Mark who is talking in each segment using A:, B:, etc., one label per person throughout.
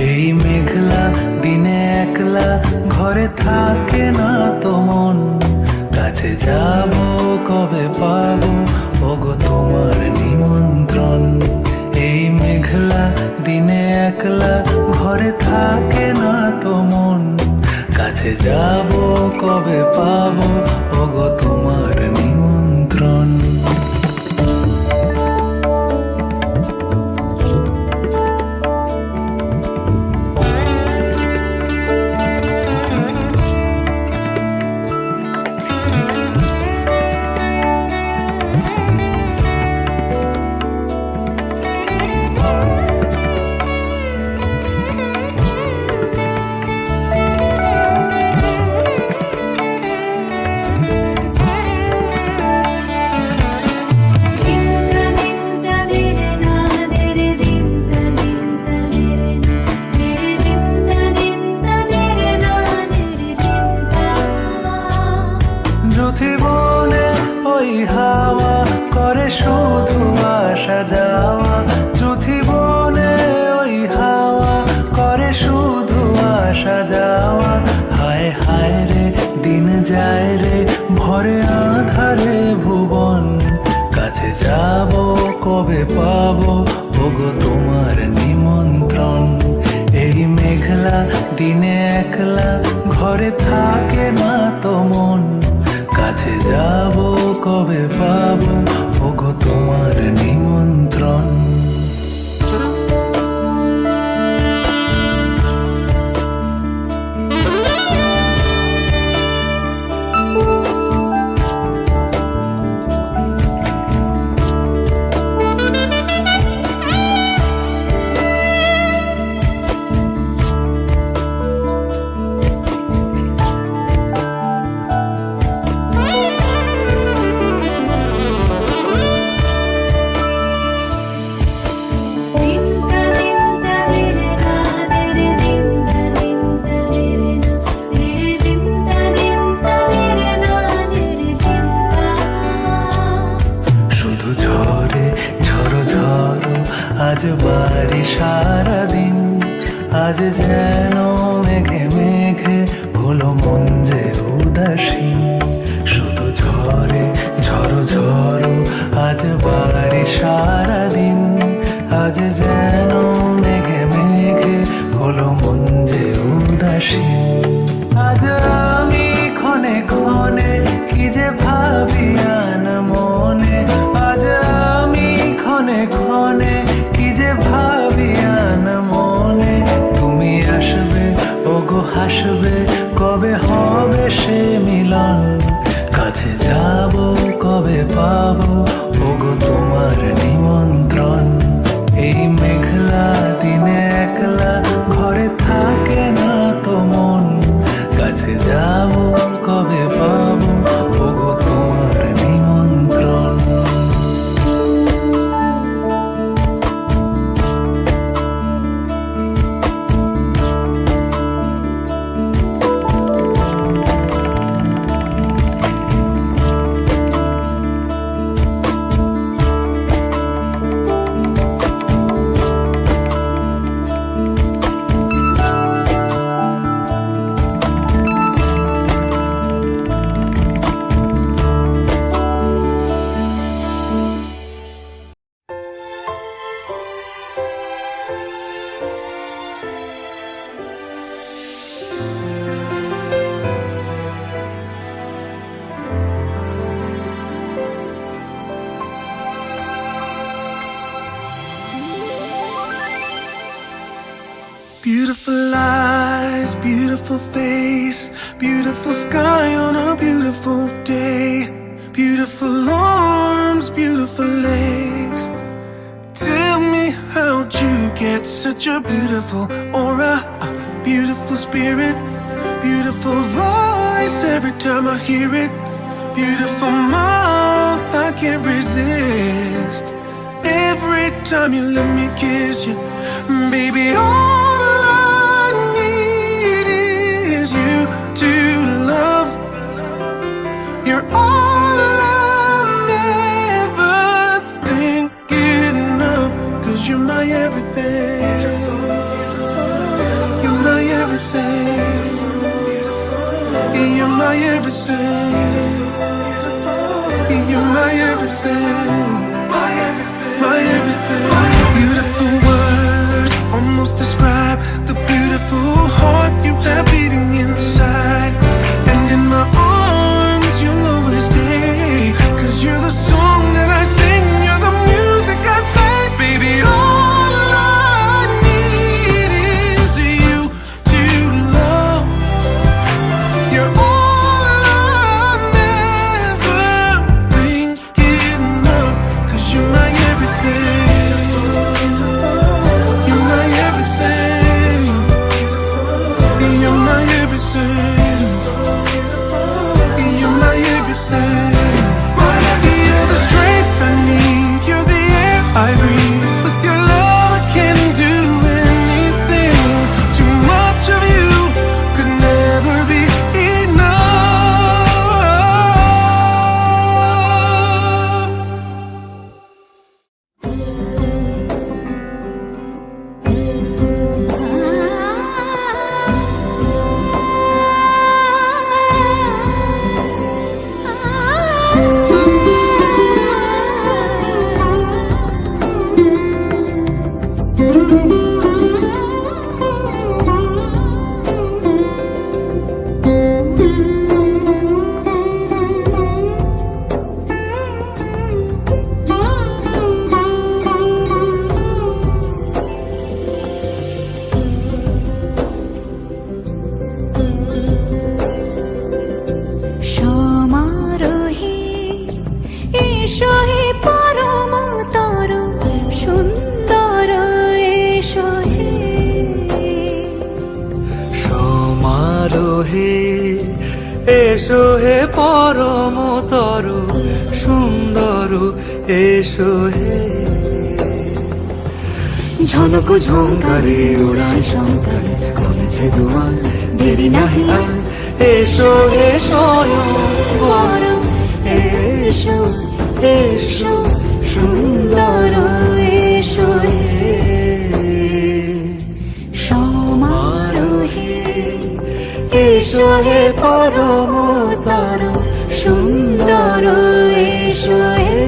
A: এই মেঘলা দিনে একলা ঘরে থাকে না তো মন, কাছে যাব কবে পাবো ওগো তোমার নিমন্ত্রণ। এই মেঘলা দিনে একলা ঘরে থাকে না তো মন, কাছে যাব কবে পাবো ওগো তোমার নিমন্ত্রণ। জীবনে ওই হাওয়া করে শুধু আসা যাওয়া, জীবনে ওই হাওয়া করে শুধু আসা যাওয়া। হায় হায় রে দিন যায় রে ভরে আধারে ভুবন, কাছে যাব কবে পাবো ওগো তোমার নিমন্ত্রণ। এই মেঘলা দিনে একলা ঘরে থাকে না তো মন, কাছে যাব কবে পাবো ওগো তোমার নিমন্ত্রণ। আজ বাড়ি সারাদিন, আজ যেন মেঘে মেঘে হলো মন যে উদাসীন। শুধু ঝরে ঝড়ো ঝড়ো আজ বাড়ি সারাদিন, আজ যেন মেঘে মেঘে হলো মন যে উদাসীন। আজ আমি ক্ষণে ক্ষণে কি যে ভাবি আন মনে, আজ আমি ক্ষণে ক্ষণে কি যে ভাবি আন মনে। তুমি আসবে ওগো হাসবে কবে হবে সে মিলন, কাছে যাব কবে পাবো ওগো তোমার নিমন্ত্রণ। এই মেঘলা দিনে একলা ঘরে থাকে না তো মন, কাছে যাব কবে পাবো ওগো তোমার নিমন্ত্রণ।
B: Beautiful eyes, beautiful face, beautiful sky on a beautiful day, beautiful arms, beautiful legs. Tell me how'd you get such a beautiful aura, a beautiful spirit, beautiful voice every time I hear it, beautiful mouth I can't resist. Every time you let me kiss you, baby, all I need is you to love. You're all I'm ever thinking of, 'cause you're my everything. everything. You're my everything. My everything. Beautiful words almost describe the beautiful heart you have beating inside. And in my arms you'll always stay. 'Cause you're the song that I sing, you're the music I play. Baby, all I need is you to love. You're all I'm ever thinking of. 'Cause you're my everything. You're my everything. You're my everything. You're my everything. You're the strength I need. You're the air I breathe. With your love I can do anything. Too much of you could never be enough.
C: সমারোহে এসো হে পরম তর সুন্দর এসো হে
A: সমারোহে এসো হে পরমতর সুন্দর এসো হে ঝনক ঝঙ্কারে উড়ান শঙ্কর কমেছে দুয়ার দেরি নাহি আর এসো হে স্বয়ং
C: পরম এসো
A: এসো সুন্দর
C: এসো হে সমারোহে
A: এসো হে পরমতর
C: সুন্দর এসো হে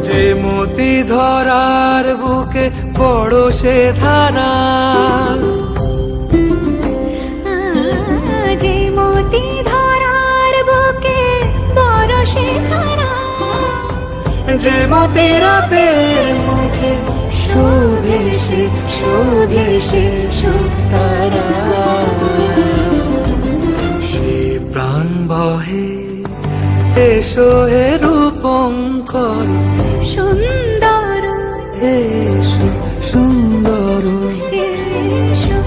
A: যে মতি ধরার বুকে বড় সে ধারা
C: যে মতি ধরার বুকে বরসে ধরা
A: যে মতি রাতের মুখে শোধে সে সুতারা সে প্রাণ বহে এসো হে রূপঙ্কর
C: সুন্দর
A: এসো সুন্দর
C: এসো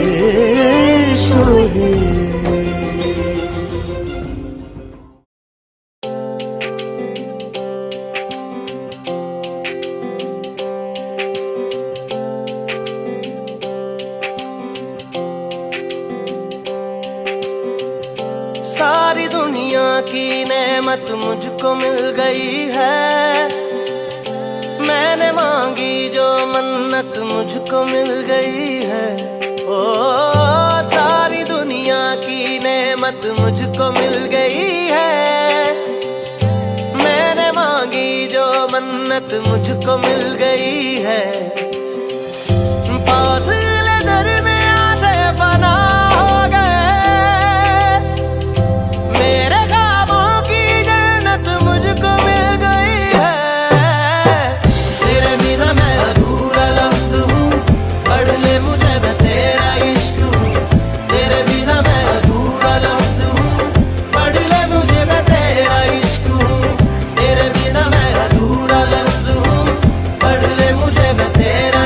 A: এসো হে
D: सारी दुनिया की नेमत मुझको मिल गई है, मैंने मांगी जो मन्नत मुझको मिल गई है। ओ सारी दुनिया की नेमत मुझको मिल गई है, मैंने मांगी जो मन्नत मुझको मिल गई है। फासले दरमियां से फना हो गए, मेरे ख्वाबों की जन्नत मुझको मिल गई है। तेरे बिना मैं अधूरा लफ्ज़ हूँ, पढ़ ले मुझे मैं तेरा इश्क हूँ। तेरे बिना मैं अधूरा लफ्ज़ हूँ, पढ़ ले मुझे मैं तेरा इश्क हूँ। तेरे बिना मैं अधूरा लफ्ज़ हूँ, पढ़ ले मुझे मैं तेरा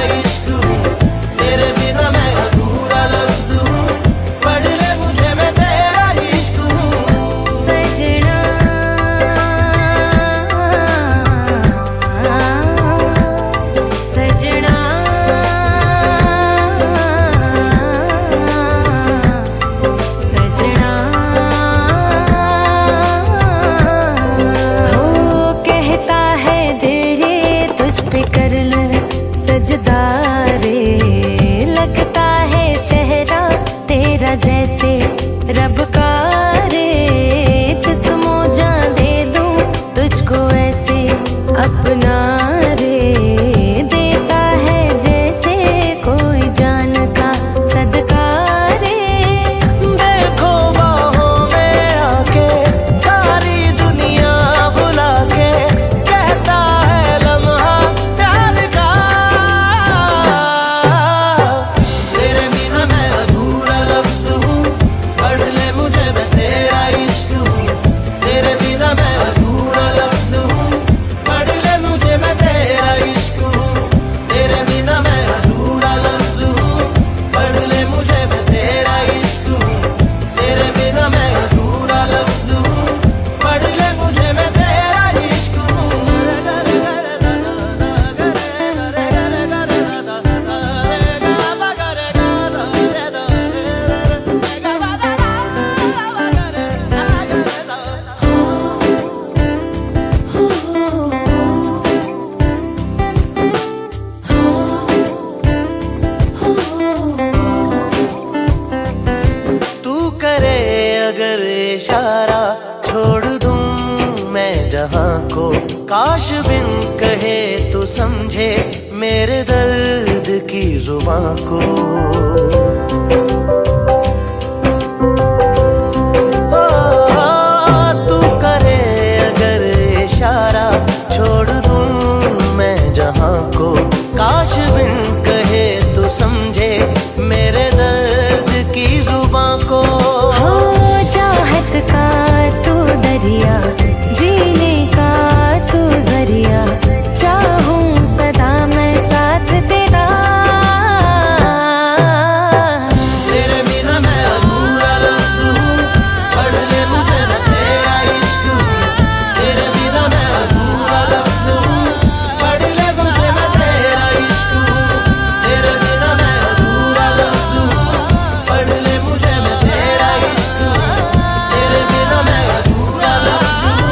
D: काश बिन कहे तू समझे मेरे दर्द की जुबां को। तू करे अगर इशारा छोड़ दूं मैं जहां को। काश बिन कहे तू समझे मेरे दर्द की जुबां को।
C: हो चाहत का तू दरिया, जीने का तू जरिया, चाहूं सदा मैं साथ तेरा।
D: तेरे बिना मैं अधूरा लफ्ज़ हूँ, पढ़ ले मुझे मैं तेरा इश्क हूँ। तेरे बिना मैं अधूरा लफ्ज़ हूँ, पढ़ ले मुझे मैं तेरा इश्क हूँ। तेरे बिना मैं अधूरा लफ्ज़ हूँ, पढ़ ले मुझे मैं तेरा इश्क हूँ। तेरे बिना मैं अधूरा लफ्ज़ हूँ,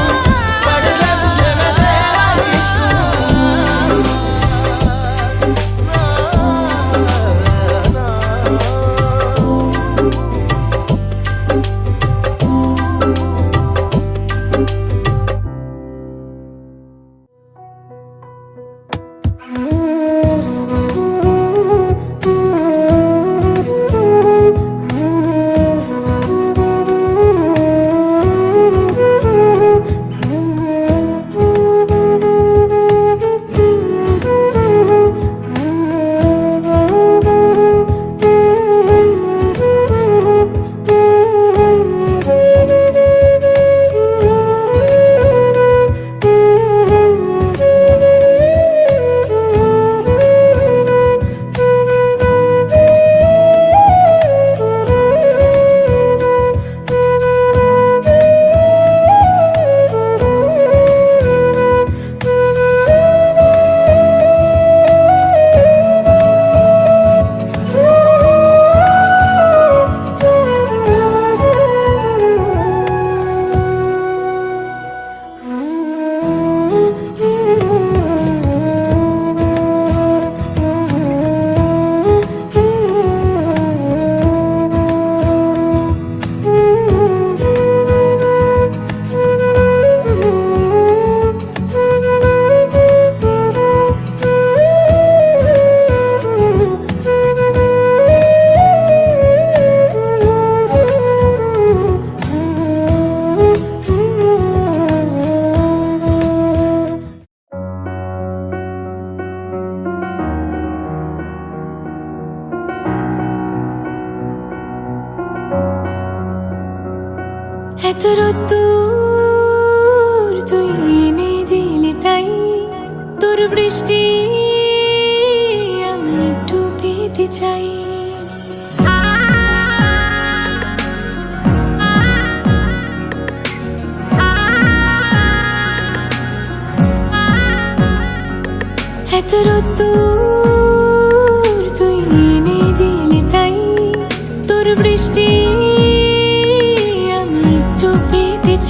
D: पढ़ ले मुझे मैं तेरा इश्क हूँ।
C: এতদূর তুই এনে দিলি তাই, তোর বৃষ্টি আমি একটু পেতে চাই। এতদূর তুই এনে দিলি তাই, তোর বৃষ্টি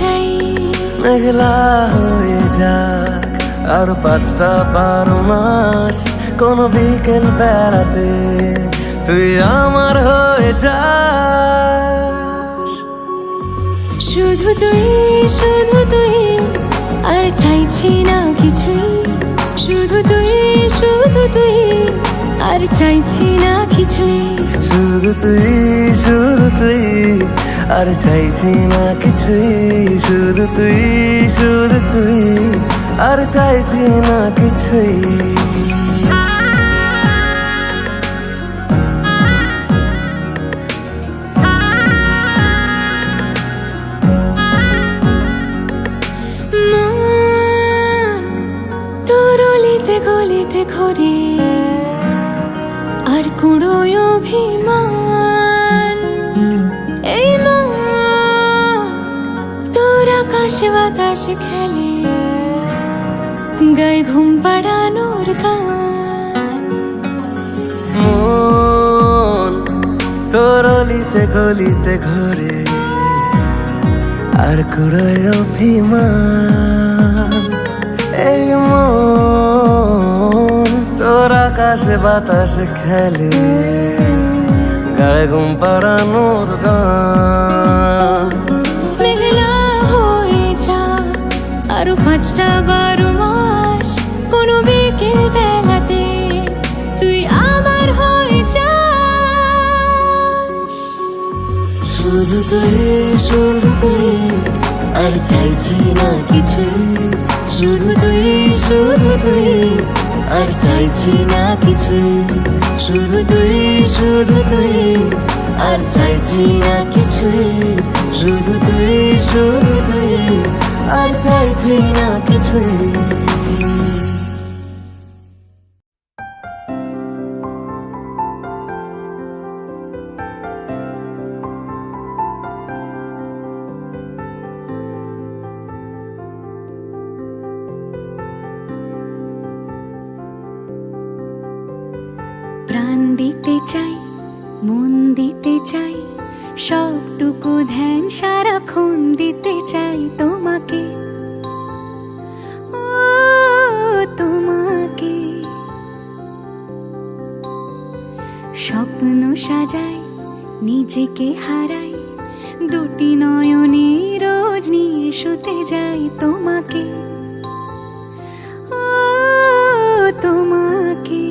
C: চাই।
D: মেঘলা হয়ে যাক আর 5টা 12 মাস, কোন বিকেল বেড়াতে তুই আমার হয়ে যাস।
C: শুধু তুই আর চাইছি না কিছুই। শুধু তুই আর চাইছি না কিছুই।
D: শুধু তুই আর চাইছি না কিছুই। শুধু তুই আর চাইছি না কিছুই।
C: তোর অলিতে গলিতে ঘরে আর কুড়োয় অভিমান। এই মন তোর আকাশে বাতাসে খেলে, গায়ে ঘুম পাড়ানোর গান।
D: মন তোর অলিতে গলিতে ঘরে আর কুড়োয় অভিমান। এই মন তোর আকাশে বাতাসে খেলে, গায়ে ঘুম পাড়ানোর গান।
C: মেঘলা হয়ে যা আরো 5টা 12 মাস কোনো বিকেল বেলাতে তুই আমার হয়ে যাস।
E: শুধু তুই আর চাইছি না কিছুই, শুধু তুই আর চাইছি না কিছুই, শুধু তুই আর চাইছি না কিছুই, শুধু তুই আর চাইছি না কিছুই।
C: প্রাণ দিতে চাই, মন দিতে চাই, সবটুকু ধ্যান সারাক্ষণ দিতে চাই তোমাকে, ও তোমাকে। স্বপ্ন সাজাই, নিজেকে হারাই, দুটি নয়নে রোজ নিয়ে শুতে যাই তোমাকে, ও তোমাকে।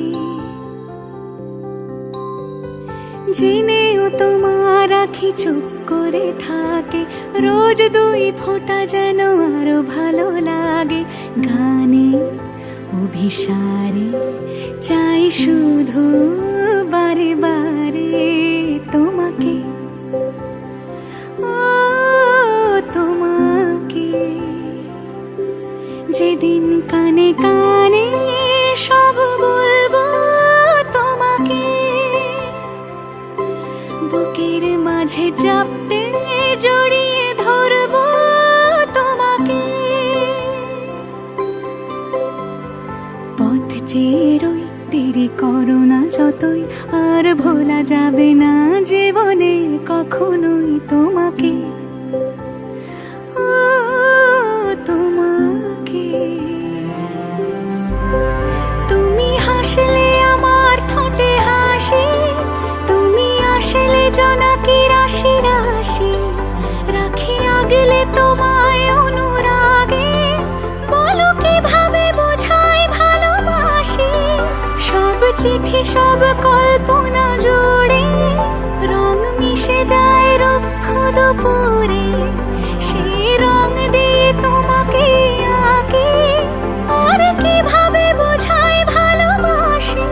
C: জেনেও তোমার আখি চুপ করে থাকে, রোজ 2 ফোঁটা যেন আরো ভালো লাগে। গানে অভিসারে চাই শুধু বারে বারে তোমাকে, ও তোমাকে। যেদিন কানে কানে সব বলবো তোমাকে, বুকের মাঝে চাপতে জড়িয়ে ধরবো তোমাকে। পথ চেয়ে রই, দেরি করো না যতই, আর ভোলা যাবে না জীবনে কখনোই তোমাকে, ও তোমাকে। তুমি হাসলে আমার ঠোঁটে হাসি, তুমি আসলে জোনাকি রাশি রাশি, রাখি আগলে তোমায় অনুরাগে, বলো কিভাবে বোঝাই ভালোবাসি। সব চিঠি সব কল্পনা জুড়ে রং মিশে যায় রুক্ষ দুপুরে, সেই রং দিয়ে তোমাকে আঁকি, আর কিভাবে বোঝাই ভালোবাসি।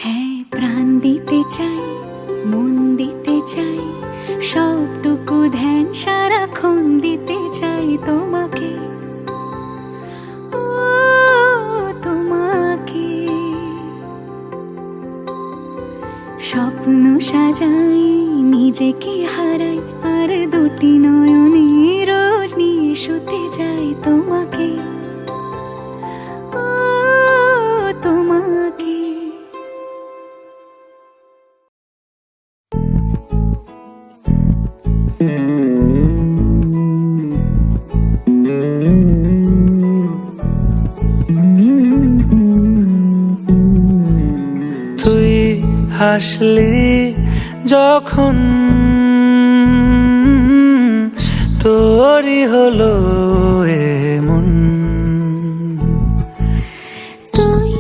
C: হ্যাঁ, প্রাণ দিতে চাই, মন দিতে চাই, সবটুকু ধ্যান সারাক্ষণ দিতে চাই তোমাকে, ও তোমাকে। স্বপ্ন সাজাই, নিজেকে হারাই, আর দুটি নয়নে রোজ নিয়ে শুতে যাই তোমাকে, ও তোমাকে।
A: তুই হাসলি যখন তোরই হলো এমন,
C: তুই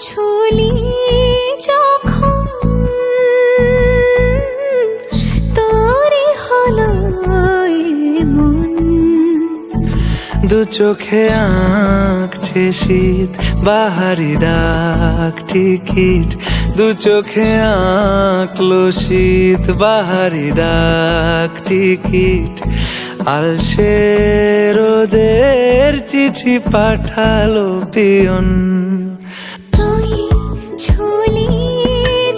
C: ছুলি যখন তোরই হলো এমন।
A: দু চোখে আঁকছে শীত বাহারি ডাক টিকিট, দু চোখে আঁকলো শীত বাহারি ডাক টিকিট। আলসে রোদের চিঠি পাঠালো পিয়ন,
C: তুই ছুলি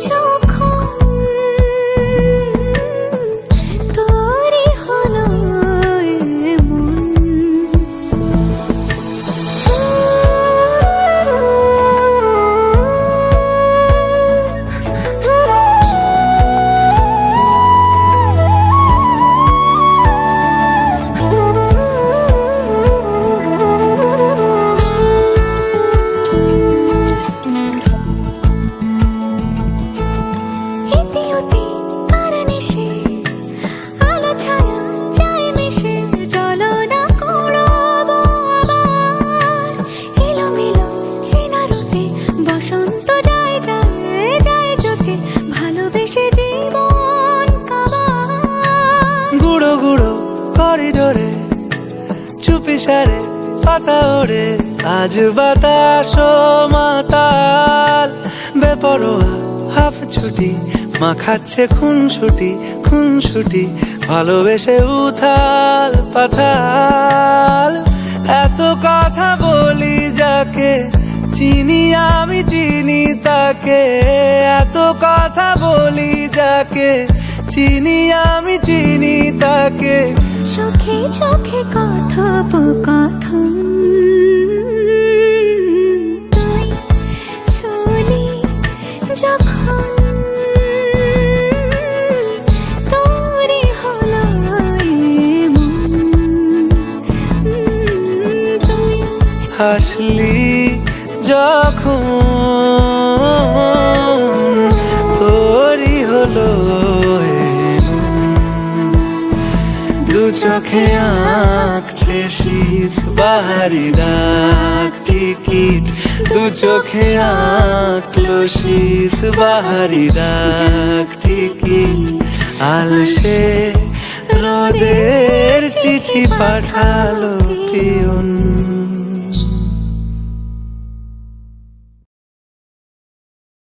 C: যখন তোরই হলো এমন।
D: পাতা ওড়ে আজ বাতাস মাতাল, বেপরোয়া হাফ ছুটি মাখাচ্ছে খুনসুটি ভালোবেসে উথাল পাথাল। এত কথা বলি যাকে চিনি আমি চিনি তাকে, এত কথা বলি যাকে চিনি আমি চিনি তাকে।
C: চোখে চোখে কথোপকথন, তুই চলি যখন তোরই হলো এমন, তুই
D: হাসলি যখন তোরই হলো দু চোখে আঁকছে শীত বাহারি ডাক টিকিট, দু চোখে আঁকলো শীত বাহারি ডাক টিকিট। আলসে রোদের চিঠি পাঠালো পিয়ন।